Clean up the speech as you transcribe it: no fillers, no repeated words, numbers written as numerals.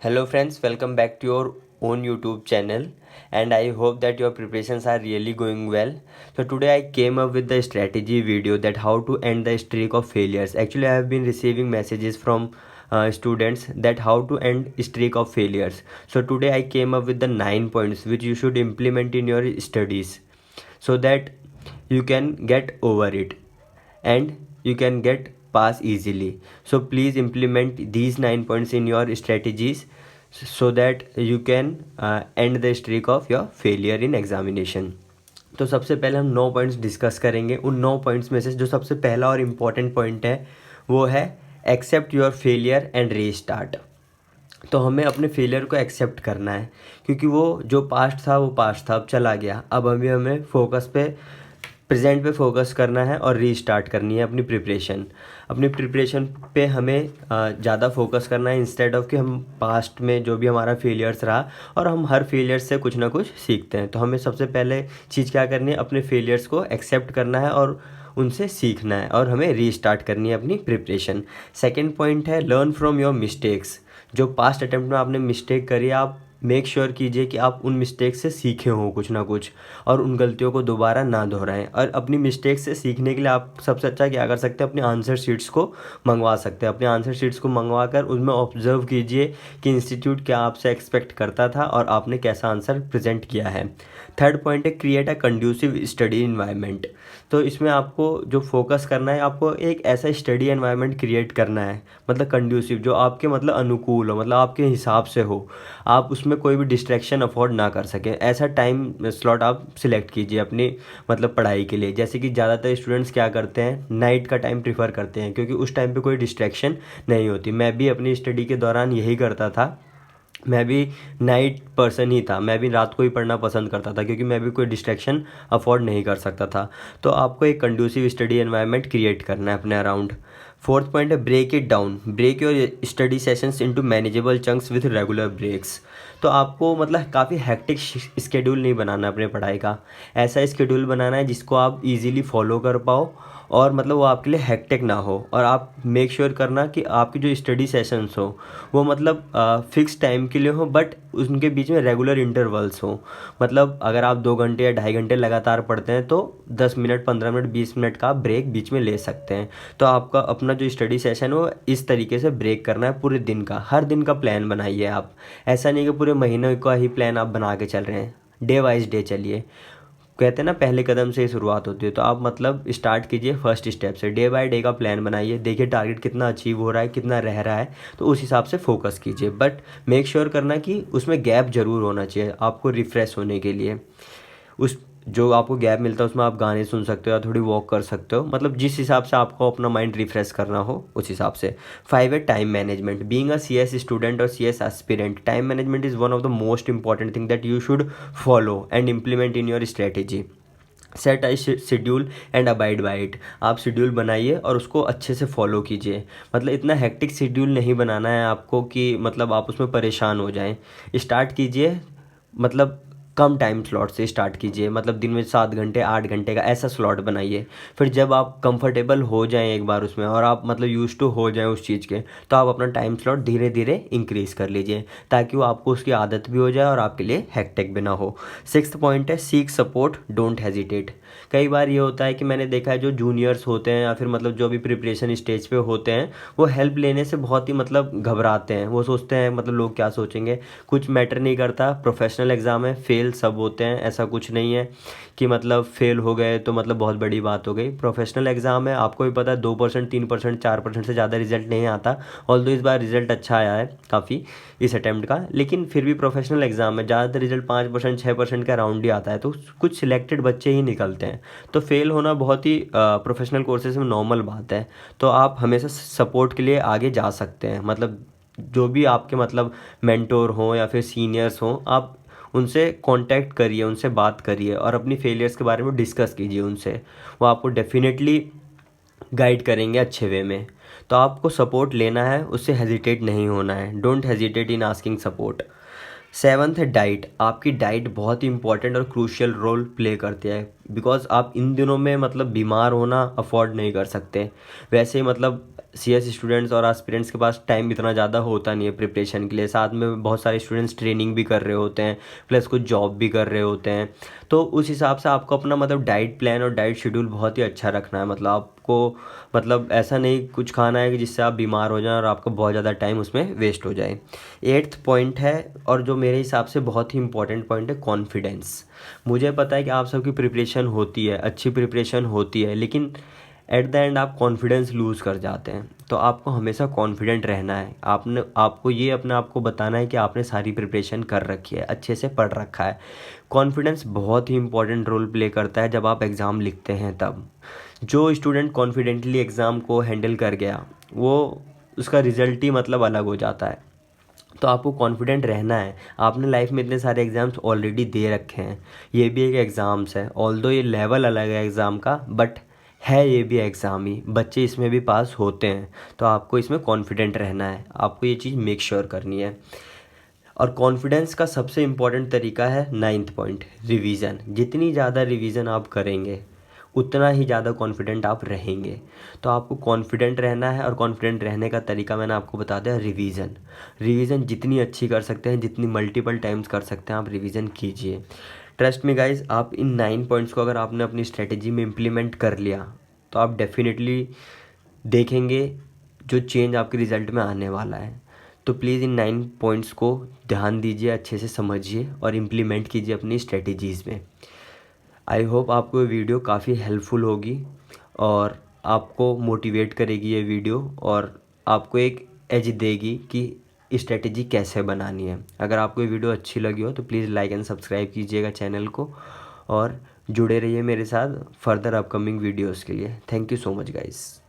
Hello friends, welcome back to your own YouTube channel and I hope that your preparations are really going well. So today I came up with the strategy video that how to end the streak of failures. Actually I have been receiving messages from students that how to end streak of failures. So today I came up with the 9 points which you should implement in your studies so that you can get over it and you can get pass easily. So please implement these 9 points in your strategies so that you can end the streak of your failure in examination. तो सबसे पहले हम 9 points discuss करेंगे. उन 9 points में से जो सबसे पहला और इम्पॉर्टेंट पॉइंट है वो है accept your failure and restart. तो हमें अपने फेलियर को एक्सेप्ट करना है क्योंकि वो जो पास्ट था वो पास्ट था, अब चला गया. अब हमें फोकस पे प्रेजेंट पे फोकस करना है और रीस्टार्ट करनी है अपनी प्रिपरेशन पे हमें ज़्यादा फोकस करना है इंस्टेड ऑफ कि हम पास्ट में जो भी हमारा फेलियर्स रहा और हम हर फेलियर से कुछ ना कुछ सीखते हैं. तो हमें सबसे पहले चीज़ क्या करनी है, अपने फेलियर्स को एक्सेप्ट करना है और उनसे सीखना है और हमें रीस्टार्ट करनी है अपनी प्रिपरेशन. सेकेंड पॉइंट है लर्न फ्रॉम योर मिस्टेक्स. जो पास्ट अटैम्प्ट में आपने मिस्टेक करी आप मेक श्योर कीजिए कि आप उन मिस्टेक से सीखे हों कुछ ना कुछ और उन गलतियों को दोबारा ना दोहराएं. और अपनी मिस्टेक से सीखने के लिए आप सबसे अच्छा क्या कर सकते हैं, अपने आंसर शीट्स को मंगवा सकते हैं. अपने आंसर शीट्स को मंगवा कर उसमें ऑब्जर्व कीजिए कि इंस्टीट्यूट क्या आपसे एक्सपेक्ट करता था और आपने कैसा आंसर प्रेजेंट किया है. थर्ड पॉइंट है create a conducive study environment. तो इसमें आपको जो फोकस करना है, आपको एक ऐसा स्टडी एनवायरनमेंट क्रिएट करना है मतलब कंड्यूसिव, जो आपके मतलब अनुकूल हो, मतलब आपके हिसाब से हो, आप उसमें कोई भी डिस्ट्रैक्शन अफोर्ड ना कर सकें. ऐसा टाइम स्लॉट आप सिलेक्ट कीजिए अपनी मतलब पढ़ाई के लिए. जैसे कि ज़्यादातर स्टूडेंट्स क्या करते हैं, नाइट का टाइम प्रीफर करते हैं क्योंकि उस टाइम पे कोई डिस्ट्रैक्शन नहीं होती. मैं भी अपनी स्टडी के दौरान यही करता था. मैं भी नाइट पर्सन ही था, मैं भी रात को ही पढ़ना पसंद करता था क्योंकि मैं भी कोई डिस्ट्रैक्शन अफोर्ड नहीं कर सकता था. तो आपको एक कंड्यूसिव स्टडी एनवायरनमेंट क्रिएट करना है अपने अराउंड. फोर्थ पॉइंट है break it down. Break your study sessions into manageable chunks with regular breaks. तो आपको मतलब काफ़ी हैक्टिक स्केड्यूल नहीं बनाना अपने पढ़ाई का. ऐसा स्केड्यूल बनाना है जिसको आप इजीली फॉलो कर पाओ और मतलब वो आपके लिए हेक्टिक ना हो. और आप मेक श्योर करना कि आपकी जो स्टडी सेशंस हो वो मतलब फिक्स टाइम के लिए हो बट उनके बीच में रेगुलर इंटरवल्स हो. मतलब अगर आप 2 घंटे या 2.5 घंटे लगातार पढ़ते हैं तो 10 मिनट 15 मिनट 20 मिनट का ब्रेक बीच में ले सकते हैं. तो आपका अपना जो स्टडी सेशन हो इस तरीके से ब्रेक करना है पूरे दिन का. हर दिन का प्लान बनाइए आप. ऐसा नहीं कि पूरे महीने का ही प्लान आप बना के चल रहे हैं. डे वाइज डे चलिए. कहते हैं ना पहले कदम से ही शुरुआत होती है. तो आप मतलब स्टार्ट कीजिए फर्स्ट स्टेप से. डे बाय डे का प्लान बनाइए, देखिए टारगेट कितना अचीव हो रहा है, कितना रह रहा है, तो उस हिसाब से फोकस कीजिए. बट मेक श्योर करना कि उसमें गैप ज़रूर होना चाहिए आपको रिफ़्रेश होने के लिए. उस जो आपको गैप मिलता है उसमें आप गाने सुन सकते हो या थोड़ी वॉक कर सकते हो, मतलब जिस हिसाब से आपको अपना माइंड रिफ्रेश करना हो उस हिसाब से. 5 है time management. Being a CS student और CS aspirant, time management is one of the most important thing that you should follow and implement in your strategy. Set I schedule and abide by it. आप schedule बनाइए और उसको अच्छे से follow कीजिए. मतलब इतना हेक्टिक शेड्यूल नहीं बनाना है आपको कि मतलब आप उसमें परेशान हो जाएं. स्टार्ट कीजिए मतलब कम टाइम स्लॉट से स्टार्ट कीजिए. मतलब दिन में 7 घंटे 8 घंटे का ऐसा स्लॉट बनाइए. फिर जब आप कंफर्टेबल हो जाएं एक बार उसमें और आप मतलब यूज टू हो जाएं उस चीज़ के, तो आप अपना टाइम स्लॉट धीरे धीरे इंक्रीज़ कर लीजिए ताकि वो आपको उसकी आदत भी हो जाए और आपके लिए हेक्टिक भी ना हो. 6th पॉइंट है सीक सपोर्ट, डोंट हेजिटेट. कई बार ये होता है कि मैंने देखा है जो जूनियर्स होते हैं या फिर मतलब जो भी प्रिपरेशन स्टेज पे होते हैं वो हेल्प लेने से बहुत ही मतलब घबराते हैं. वो सोचते हैं मतलब लोग क्या सोचेंगे. कुछ मैटर नहीं करता, प्रोफेशनल एग्ज़ाम है, फेल सब होते हैं. ऐसा कुछ नहीं है कि मतलब फेल हो गए तो मतलब बहुत बड़ी बात हो गई. प्रोफेशनल एग्ज़ाम है, आपको भी पता है 2% 3% 4% से ज़्यादा रिजल्ट नहीं आता. ऑल्दो इस बार रिजल्ट अच्छा आया है काफ़ी इस अटैम्प्ट का, लेकिन फिर भी प्रोफेशनल एग्ज़ाम में ज़्यादातर रिजल्ट 5% 6% का राउंड ही आता है. तो कुछ सिलेक्टेड बच्चे ही निकलते हैं. तो फेल होना बहुत ही प्रोफेशनल कोर्सेज में नॉर्मल बात है. तो आप हमेशा सपोर्ट के लिए आगे जा सकते हैं. मतलब जो भी आपके मतलब मेंटोर हों या फिर सीनियर्स हों, आप उनसे कांटेक्ट करिए, उनसे बात करिए और अपनी फेलियर्स के बारे में डिस्कस कीजिए उनसे. वो आपको डेफिनेटली गाइड करेंगे अच्छे वे में. तो आपको सपोर्ट लेना है, उससे हेजिटेट नहीं होना है. Don't hesitate in asking support. 7th है डाइट. आपकी डाइट बहुत ही इंपॉर्टेंट और क्रूशियल रोल प्ले करती है बिकॉज आप इन दिनों में मतलब बीमार होना अफोर्ड नहीं कर सकते. वैसे ही मतलब CS स्टूडेंट्स और एस्पिरेंट्स के पास टाइम इतना ज़्यादा होता नहीं है प्रिपरेशन के लिए, साथ में बहुत सारे स्टूडेंट्स ट्रेनिंग भी कर रहे होते हैं, प्लस कुछ जॉब भी कर रहे होते हैं। तो उस हिसाब से आपको अपना मतलब डाइट प्लान और डाइट शेड्यूल बहुत ही अच्छा रखना है। मतलब आपको मतलब ऐसा नहीं कुछ खाना है कि जिससे आप बीमार हो जाएं और आपका बहुत ज़्यादा टाइम उसमें वेस्ट हो जाए। 8th पॉइंट है, और जो मेरे हिसाब से बहुत ही इंपॉर्टेंट पॉइंट है, कॉन्फिडेंस। मुझे पता है कि आप सबकी प्रिपरेशन होती है, अच्छी प्रिपरेशन होती है, लेकिन एट द एंड आप कॉन्फिडेंस लूज़ कर जाते हैं। तो आपको हमेशा कॉन्फिडेंट रहना है। आपको ये अपने आप को बताना है कि आपने सारी प्रिपरेशन कर रखी है, अच्छे से पढ़ रखा है। कॉन्फिडेंस बहुत ही इंपॉर्टेंट रोल प्ले करता है जब आप एग्ज़ाम लिखते हैं तब। जो स्टूडेंट कॉन्फिडेंटली एग्ज़ाम को हैंडल कर गया, वो उसका रिज़ल्ट ही मतलब अलग हो जाता है। तो आपको कॉन्फिडेंट रहना है। आपने लाइफ में इतने सारे एग्ज़ाम्स ऑलरेडी दे रखे हैं, ये भी एक एग्ज़ाम्स है। ऑल्दो ये लेवल अलग है एग्ज़ाम का, बट है ये भी एग्ज़ाम ही, बच्चे इसमें भी पास होते हैं। तो आपको इसमें कॉन्फिडेंट रहना है, आपको ये चीज़ मेक श्योर करनी है। और कॉन्फिडेंस का सबसे इम्पॉर्टेंट तरीका है 9th पॉइंट, रिवीजन। जितनी ज़्यादा रिवीजन आप करेंगे उतना ही ज़्यादा कॉन्फिडेंट आप रहेंगे। तो आपको कॉन्फिडेंट रहना है, और कॉन्फिडेंट रहने का तरीका मैंने आपको बता दिया, रिवीजन। रिवीजन जितनी अच्छी कर सकते हैं, जितनी मल्टीपल टाइम्स कर सकते हैं, आप रिवीजन कीजिए। ट्रस्ट मी गाइज, आप इन 9 पॉइंट्स को अगर आपने अपनी स्ट्रेटेजी में इम्प्लीमेंट कर लिया तो आप डेफिनेटली देखेंगे जो चेंज आपके रिज़ल्ट में आने वाला है। तो प्लीज़ इन 9 पॉइंट्स को ध्यान दीजिए, अच्छे से समझिए और इम्प्लीमेंट कीजिए अपनी स्ट्रेटजीज़ में। आई होप आपको ये वीडियो काफ़ी हेल्पफुल होगी और आपको मोटिवेट करेगी ये वीडियो, और आपको एक एज देगी कि स्ट्रेटजी कैसे बनानी है। अगर आपको ये वीडियो अच्छी लगी हो तो प्लीज़ लाइक एंड सब्सक्राइब कीजिएगा चैनल को, और जुड़े रहिए मेरे साथ फर्दर अपकमिंग वीडियोज़ के लिए। Thank you so much guys.